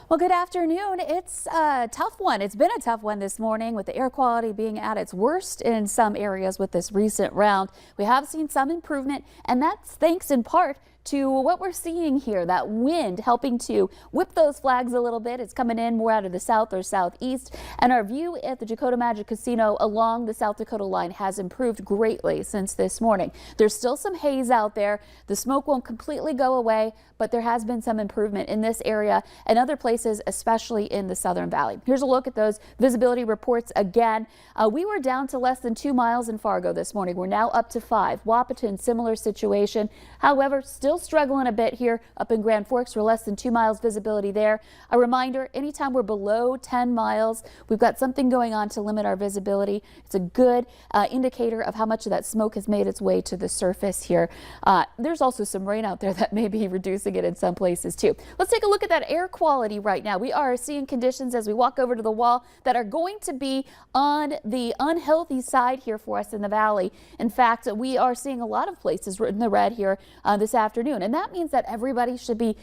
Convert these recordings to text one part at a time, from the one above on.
Well, good afternoon. It's a tough one. It's been a tough one this morning with the air quality being at its worst in some areas with this recent round. We have seen some improvement, and that's thanks in part to what we're seeing here, that wind helping to whip those flags a little bit. It's coming in more out of the south or southeast, and our view at the Dakota Magic Casino along the South Dakota line has improved greatly since this morning. There's still some haze out there. The smoke won't completely go away, but there has been some improvement in this area and other places, especially in the Southern Valley. Here's a look at those visibility reports again. We were down to less than 2 miles in Fargo this morning. We're now up to 5. Wahpeton, similar situation. However, still struggling a bit here up in Grand Forks. We're less than 2 miles visibility there. A reminder, anytime we're below 10 miles, we've got something going on to limit our visibility. It's a good indicator of how much of that smoke has made its way to the surface here. There's also some rain out there that may be reducing it in some places too. Let's take a look at that air quality right now. We are seeing conditions as we walk over to the wall that are going to be on the unhealthy side here for us in the valley. In fact, we are seeing a lot of places in the red here this afternoon, and that means that everybody should be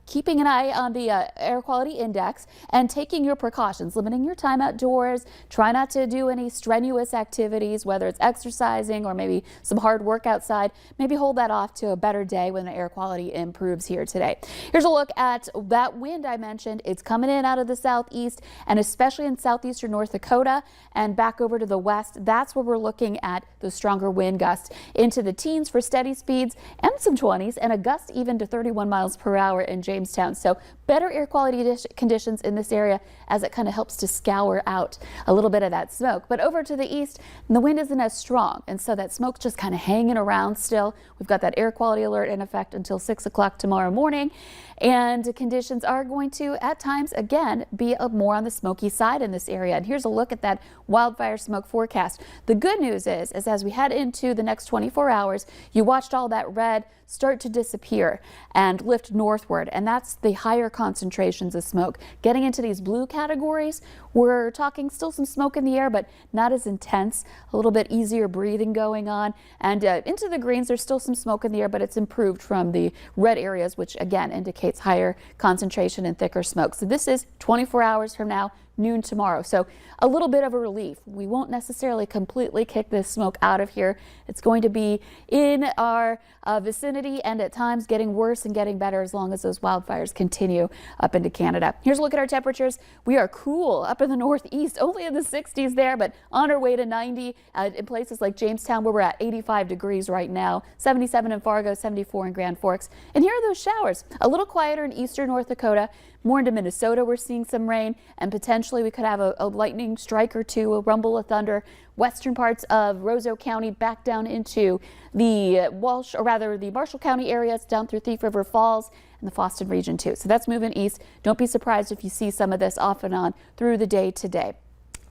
keeping an eye on the air quality index and taking your precautions, limiting your time outdoors. Try not to do any strenuous activities, whether it's exercising or maybe some hard work outside. Maybe hold that off to a better day when the air quality improves here today. Here's a look at that wind I mentioned. It's coming in out of the southeast, and especially in southeastern North Dakota and back over to the west. That's where we're looking at the stronger wind gusts into the teens for steady speeds and some 20s, and a gust even to 31 miles per hour in Jamestown. So better air quality conditions in this area as it kind of helps to scour out a little bit of that smoke. But over to the east, the wind isn't as strong, and so that smoke's just kind of hanging around still. We've got that air quality alert in effect until 6 o'clock tomorrow morning, and conditions are going to at times again be more on the smoky side in this area. And here's a look at that wildfire smoke forecast. The good news is as we head into the next 24 hours, you watched all that red start to disappear and lift northward, and that's the higher concentrations of smoke. Getting into these blue categories, we're talking still some smoke in the air, but not as intense, a little bit easier breathing going on. And into the greens, there's still some smoke in the air, but it's improved from the red areas, which again indicates higher concentration and thicker smoke. So this is 24 hours from now, noon tomorrow. So a little bit of a relief. We won't necessarily completely kick this smoke out of here. It's going to be in our vicinity and at times getting worse and getting better as long as those wildfires continue up into Canada. Here's a look at our temperatures. We are cool up in the northeast, only in the 60s there, but on our way to 90 in places like Jamestown, where we're at 85 degrees right now, 77 in Fargo, 74 in Grand Forks. And here are those showers. A little quieter in eastern North Dakota. More into Minnesota, we're seeing some rain, and potentially we could have a lightning strike or two, a rumble of thunder. Western parts of Roseau County back down into the the Marshall County areas down through Thief River Falls and the Fosston region too. So that's moving east. Don't be surprised if you see some of this off and on through the day today.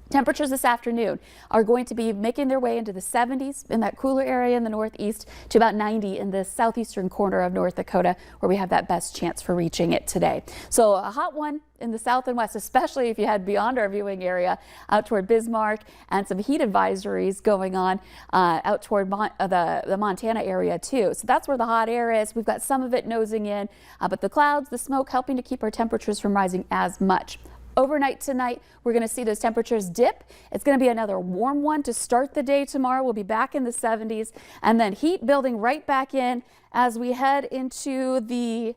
Temperatures this afternoon are going to be making their way into the 70s in that cooler area in the northeast to about 90 in the southeastern corner of North Dakota, where we have that best chance for reaching it today. So a hot one in the south and west, especially if you head beyond our viewing area out toward Bismarck, and some heat advisories going on out toward the Montana area too. So that's where the hot air is. We've got some of it nosing in, but the clouds, the smoke helping to keep our temperatures from rising as much. Overnight tonight, we're going to see those temperatures dip. It's going to be another warm one to start the day tomorrow. We'll be back in the 70s, and then heat building right back in as we head into the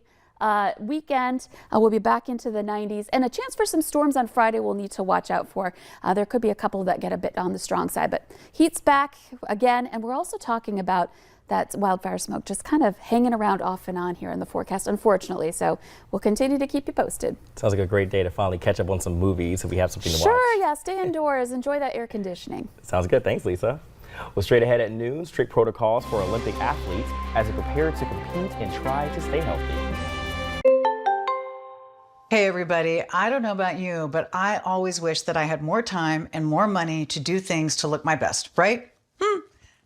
weekend. We'll be back into the 90s, and a chance for some storms on Friday we'll need to watch out for. There could be a couple that get a bit on the strong side, but heat's back again, and we're also talking about that wildfire smoke just kind of hanging around off and on here in the forecast, unfortunately. So we'll continue to keep you posted. Sounds like a great day to finally catch up on some movies if we have something to watch. Sure, yeah, stay indoors, enjoy that air conditioning. Sounds good. Thanks, Lisa. Well, straight ahead at noon, strict protocols for Olympic athletes as they prepare to compete and try to stay healthy. Hey everybody, I don't know about you, but I always wish that I had more time and more money to do things to look my best, right?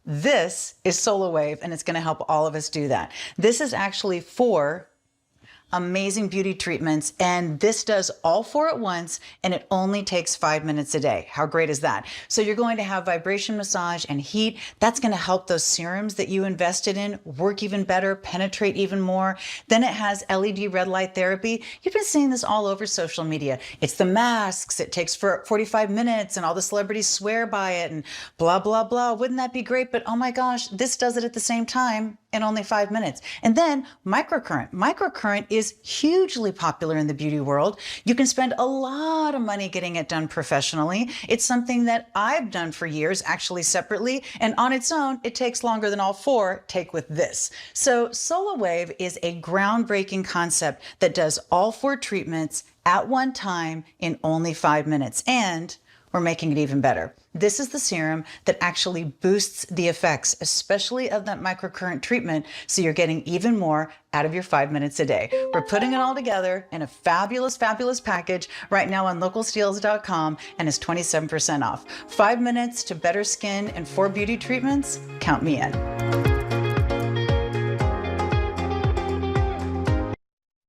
This is SolarWave, and it's going to help all of us do that. This is actually for amazing beauty treatments, and this does all 4 at once, and it only takes 5 minutes a day. How great is that? So you're going to have vibration massage and heat. That's going to help those serums that you invested in work even better, penetrate even more. Then it has LED red light therapy. You've been seeing this all over social media. It's the masks. It takes for 45 minutes and all the celebrities swear by it and blah, blah, blah. Wouldn't that be great? But oh my gosh, this does it at the same time in only 5 minutes. And then microcurrent. Microcurrent is hugely popular in the beauty world. You can spend a lot of money getting it done professionally. It's something that I've done for years, actually separately, and on its own, it takes longer than all 4 take with this. So SolaWave is a groundbreaking concept that does all 4 treatments at one time in only 5 minutes. And we're making it even better. This is the serum that actually boosts the effects, especially of that microcurrent treatment, so you're getting even more out of your 5 minutes a day. We're putting it all together in a fabulous, fabulous package right now on localsteals.com, and it's 27% off. 5 minutes to better skin and 4 beauty treatments? Count me in.